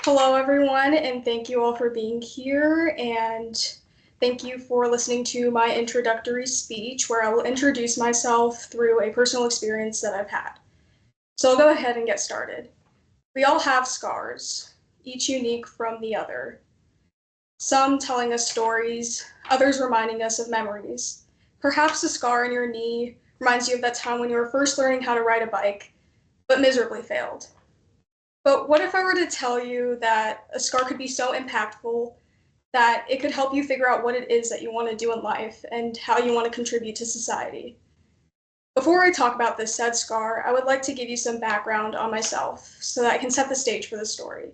Hello, everyone, and thank you all for being here. And thank you for listening to my introductory speech, where I will introduce myself through a personal experience that I've had. So I'll go ahead and get started. We all have scars, each unique from the other. Some telling us stories, others reminding us of memories. Perhaps a scar in your knee reminds you of that time when you were first learning how to ride a bike, but miserably failed. But what if I were to tell you that a scar could be so impactful that it could help you figure out what it is that you want to do in life and how you want to contribute to society? Before I talk about this said scar, I would like to give you some background on myself so that I can set the stage for the story.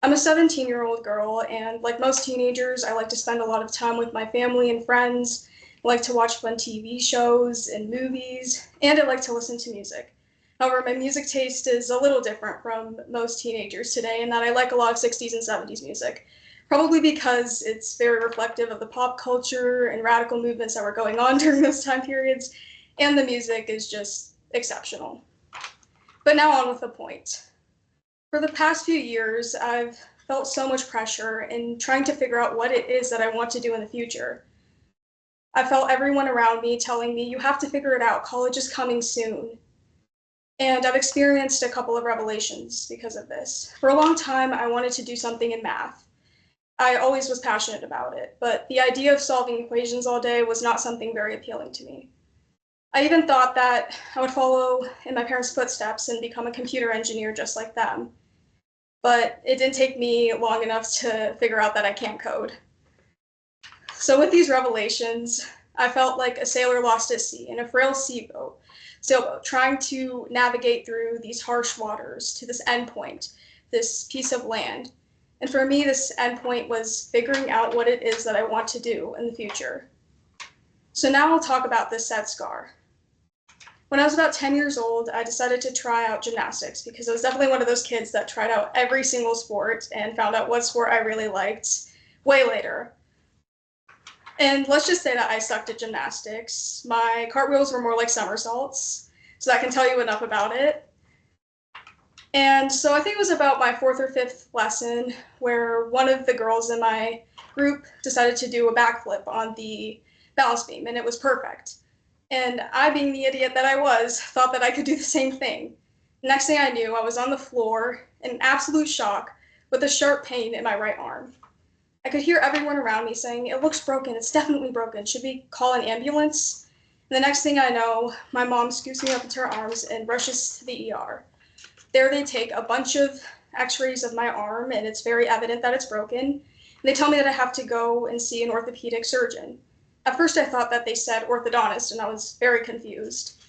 I'm a 17-year-old girl, and like most teenagers, I like to spend a lot of time with my family and friends. I like to watch fun TV shows and movies, and I like to listen to music. However, my music taste is a little different from most teenagers today in that I like a lot of 60s and 70s music, probably because it's very reflective of the pop culture and radical movements that were going on during those time periods, and the music is just exceptional. But now on with the point. For the past few years, I've felt so much pressure in trying to figure out what it is that I want to do in the future. I felt everyone around me telling me, you have to figure it out, college is coming soon. And I've experienced a couple of revelations because of this. For a long time, I wanted to do something in math. I always was passionate about it, but the idea of solving equations all day was not something very appealing to me. I even thought that I would follow in my parents' footsteps and become a computer engineer just like them. But it didn't take me long enough to figure out that I can't code. So with these revelations, I felt like a sailor lost at sea in a frail sailboat, trying to navigate through these harsh waters to this endpoint, this piece of land. And for me, this endpoint was figuring out what it is that I want to do in the future. So now I'll talk about this said scar. When I was about 10 years old, I decided to try out gymnastics because I was definitely one of those kids that tried out every single sport and found out what sport I really liked way later. And let's just say that I sucked at gymnastics. My cartwheels were more like somersaults, so that can tell you enough about it. And so I think it was about my fourth or fifth lesson where one of the girls in my group decided to do a backflip on the balance beam, and it was perfect. And I, being the idiot that I was, thought that I could do the same thing. Next thing I knew, I was on the floor in absolute shock with a sharp pain in my right arm. I could hear everyone around me saying, "It looks broken, it's definitely broken, should we call an ambulance?" And the next thing I know, my mom scoops me up into her arms and rushes to the ER. There they take a bunch of x-rays of my arm, and it's very evident that it's broken. And they tell me that I have to go and see an orthopedic surgeon. At first I thought that they said orthodontist, and I was very confused.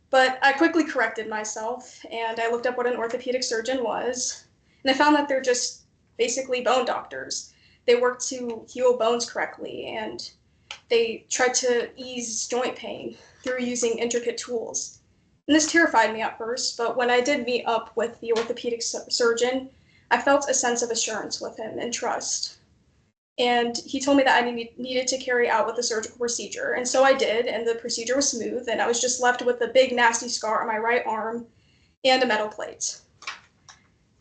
But I quickly corrected myself, and I looked up what an orthopedic surgeon was, and I found that they're just basically bone doctors. They work to heal bones correctly, and they try to ease joint pain through using intricate tools. And this terrified me at first, but when I did meet up with the orthopedic surgeon, I felt a sense of assurance with him and trust. And he told me that I needed to carry out with the surgical procedure. And so I did, and the procedure was smooth, and I was just left with a big nasty scar on my right arm and a metal plate.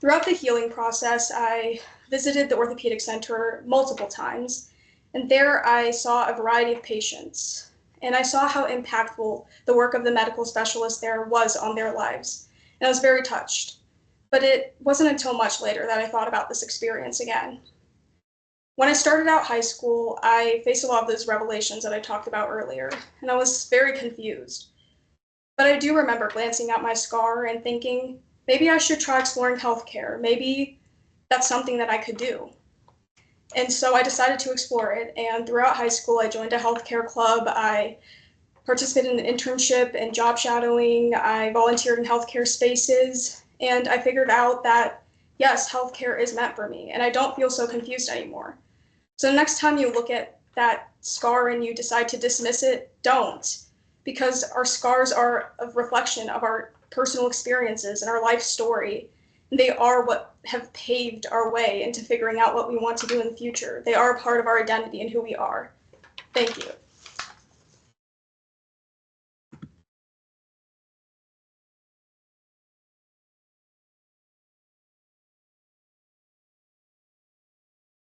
Throughout the healing process, I visited the orthopedic center multiple times, and there I saw a variety of patients, and I saw how impactful the work of the medical specialist there was on their lives, and I was very touched. But it wasn't until much later that I thought about this experience again. When I started out high school, I faced a lot of those revelations that I talked about earlier, and I was very confused. But I do remember glancing at my scar and thinking, maybe I should try exploring healthcare. Maybe that's something that I could do. And so I decided to explore it, and throughout high school, I joined a healthcare club. I participated in an internship and job shadowing. I volunteered in healthcare spaces, and I figured out that, yes, healthcare is meant for me, and I don't feel so confused anymore. So next time you look at that scar and you decide to dismiss it, don't. Because our scars are a reflection of our personal experiences and our life story. They are what have paved our way into figuring out what we want to do in the future. They are a part of our identity and who we are. Thank you.